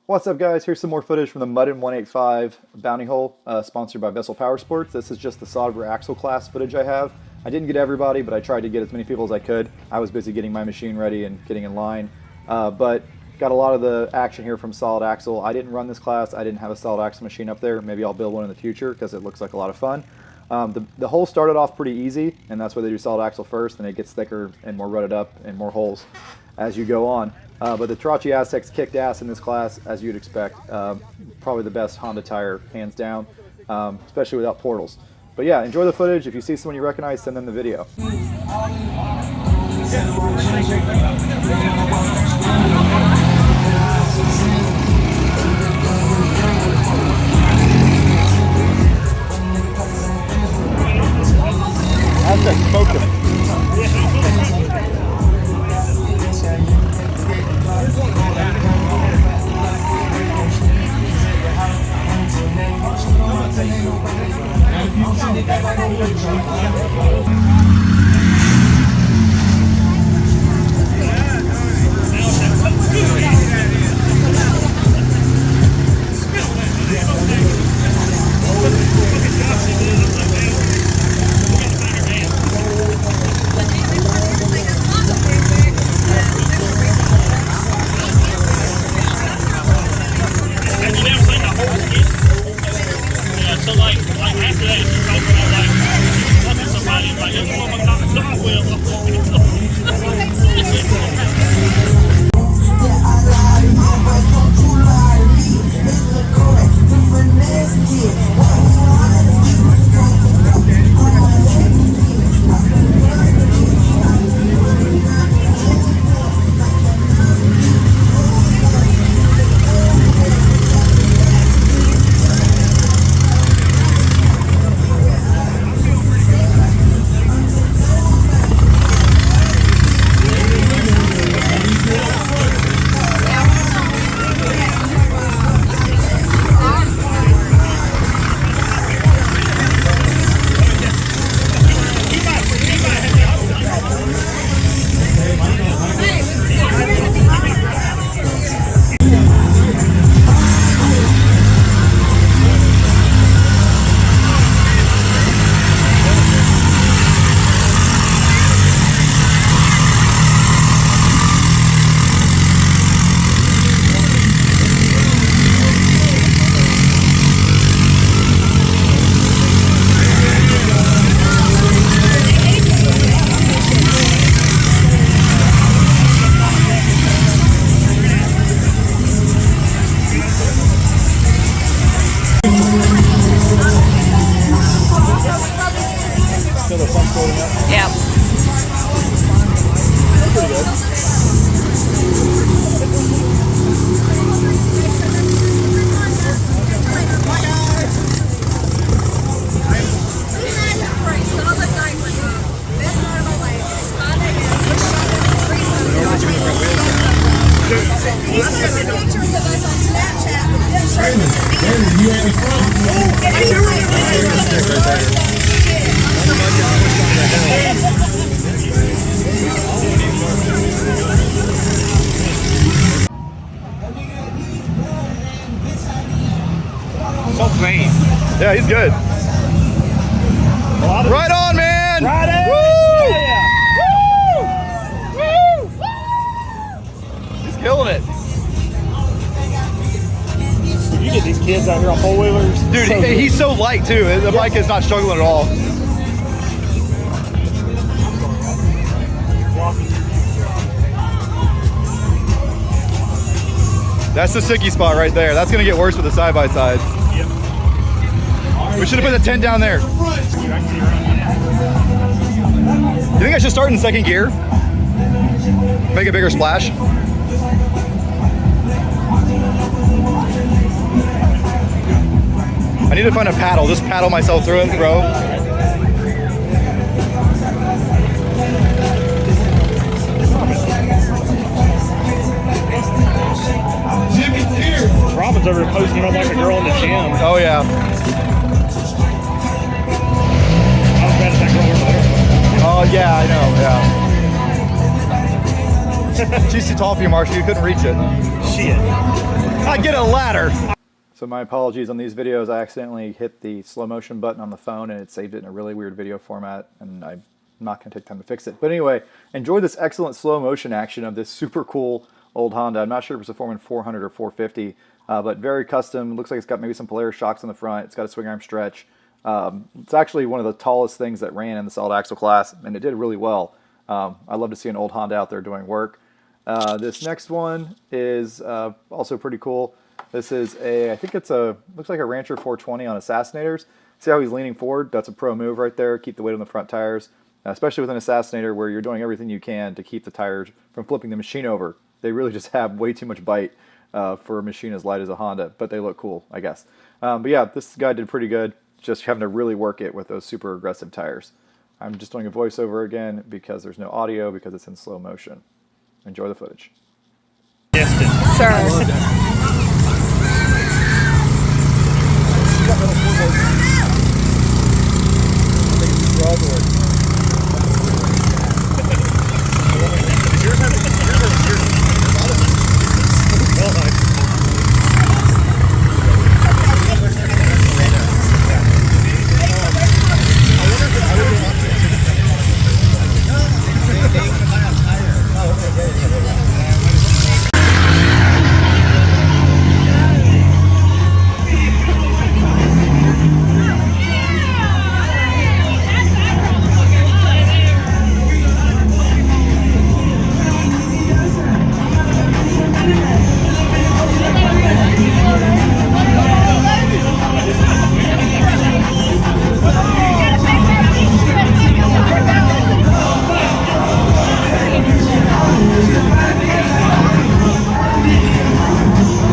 What's up, guys? Here's some more footage from the Muddn185 bounty hole, sponsored by Vessel Power Sports. This is just the solver axle class footage I have. I didn't get everybody, but I tried to get as many people as I could. I was busy getting my machine ready and getting in line, but got a lot of the action here from solid axle. I didn't run this class. I didn't have a solid axle machine up there. Maybe I'll build one in the future because it looks like a lot of fun. The hole started off pretty easy, and that's why they do solid axle first, and it gets thicker and more rutted up and more holes as you go on. But the Tarachi Aztecs kicked ass in this class, as you'd expect. Probably the best Honda tire, hands down, especially without portals. But yeah, enjoy the footage. If you see someone you recognize, send them the video. Aztec smoked him. Yeah. Pretty good. Pictures of us on Snapchat So clean. Yeah, he's good. Right on, man! Right on! Woo! Yeah. Woo! Woo! He's killing it. You get these kids out here on four-wheelers. Dude, so he's so light, too. The bike is not struggling at all. That's the sicky spot right there. That's going to get worse with the side-by-sides. We should have put the tent down there. You think I should start in second gear? Make a bigger splash? I need to find a paddle. Just paddle myself through it, bro. Robin's over there posting up like a girl in the gym. Oh yeah. I was mad at that girl over there. Oh yeah, I know, yeah. She's too tall for you, Marshall. You couldn't reach it. Shit. I get a ladder. So my apologies on these videos. I accidentally hit the slow motion button on the phone and it saved it in a really weird video format, and I'm not going to take time to fix it. But anyway, enjoy this excellent slow motion action of this super cool old Honda. I'm not sure if it's a Foreman 400 or 450, but very custom. Looks like it's got maybe some Polaris shocks on the front. It's got a swing arm stretch. It's actually one of the tallest things that ran in the solid axle class, and it did really well. I love to see an old Honda out there doing work. This next one is also pretty cool. This is I think it's looks like a Rancher 420 on Assassinators. See how he's leaning forward? That's a pro move right there. Keep the weight on the front tires, especially with an Assassinator where you're doing everything you can to keep the tires from flipping the machine over. They really just have way too much bite for a machine as light as a Honda, but they look cool, I guess. But yeah, this guy did pretty good, just having to really work it with those super aggressive tires. I'm just doing a voiceover again because there's no audio because it's in slow motion. Enjoy the footage. Sure.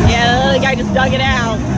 Yeah, the guy just dug it out.